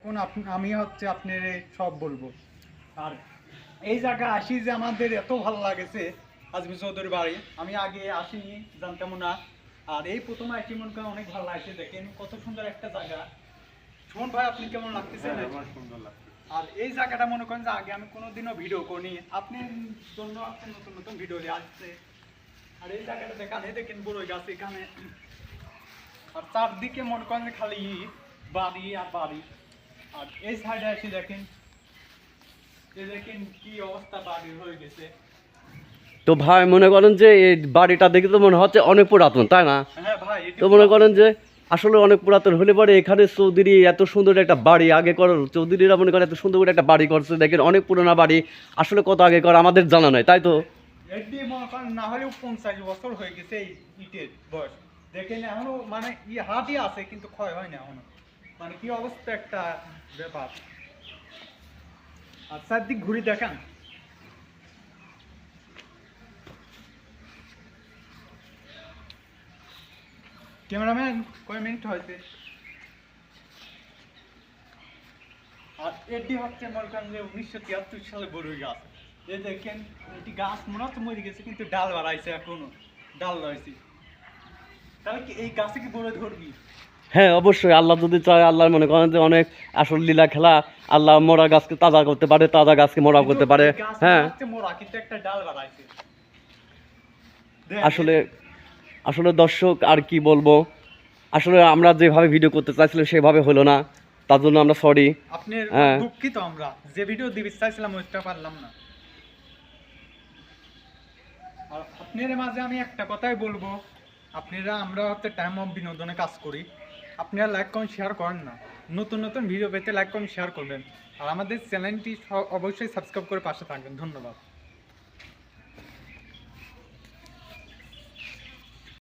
কোন আমি হচ্ছে আপনার সব বলবো। আর এই জায়গা আসি যে আমাদের এত ভালো লাগেছে আজমি চৌধুরী বাড়ি, আমি আগে আসিনি, জানতাম না। আর এই প্রথম আসি মনে করেন অনেক ভালো লাগছে, দেখেন কত সুন্দর একটা জায়গা। সুমন ভাই আপনি কেমন লাগতেছে? আমার সুন্দর লাগছে। আর এই জায়গাটা মনে করেন যে আগে আমি কোনোদিনও ভিডিও করিনি, আপনি জন্য আপনি নতুন নতুন ভিডিও আসছে। আর এই জায়গাটা দেখেন বড় গাছ এখানে, আর চারদিকে মনে করেন খালি বাড়ি আর বাড়ি। আর এই সাইডে এসে দেখেন, এই দেখেন কি অবস্থা বাড়ি হয়ে গেছে। তো ভাই মনে করেন যে এই বাড়িটা দেখে তো মনে হচ্ছে অনেক পুরাতন, তাই না? হ্যাঁ ভাই, তো মনে করেন যে আসলে অনেক পুরাতন হলে পরে এখানে চৌধুরী এত সুন্দর একটা বাড়ি আগে কর, চৌধুরীরা মনে করেন এত সুন্দর করে একটা বাড়ি করছে, দেখেন অনেক পুরোনো বাড়ি, আসলে কত আগে কর আমাদের জানা নাই, তাই তো? এটি মনে করেন না হলেও 50 বছর হয়ে গেছে এই ইটের বয়স। দেখেন এখনো মানে হাটই আছে কিন্তু ক্ষয় হয় না এখনো, মানে কি অবস্থা একটা ব্যাপার। আর চারদিক ঘুরে দেখান। ক্যামেরাম্যান কয় মিনিট হয়েছে? আর এটি হচ্ছে মনে করেন যে 1973 সালে বড়ই গাছ। এই দেখেন এটি গাছ মনে হচ্ছে মরে গেছে কিন্তু ডাল বাড়াইছে, এখনো ডাল রয়েছে। তাহলে কি এই গাছে কি বড় ধরবি? হ্যাঁ অবশ্যই, আল্লাহ যদি চায়, আল্লাহ মনে করেন যে অনেক আসল লীলা খেলা, আল্লাহ মরা গাছকে তাজা করতে পারে, তাজা গাছকে মরা করতে পারে। হ্যাঁ মোরা কিন্তু একটা ডাল বাড়াইছে। আসলে আসলে দর্শক আর কি বলবো, আসলে আমরা যেভাবে ভিডিও করতে চাইছিলাম সেভাবে হলো না, তার জন্য আমরা সরি। আপনার হ্যাঁ দুঃখিত, আমরা যে ভিডিও দিতে চাইছিলাম ওইটা পারলাম না। আর আপনার মাঝে আমি একটা কথাই বলবো, আপনারা আমরা হচ্ছে টাইম অফ বিনোদনে কাজ করি, আপনারা লাইক কমেন্ট শেয়ার করেন না। নতুন নতুন ভিডিও পেতে লাইক কমেন্ট শেয়ার করবেন, আর আমাদের চ্যানেলটি অবশ্যই সাবস্ক্রাইব করে পাশে থাকবেন। ধন্যবাদ।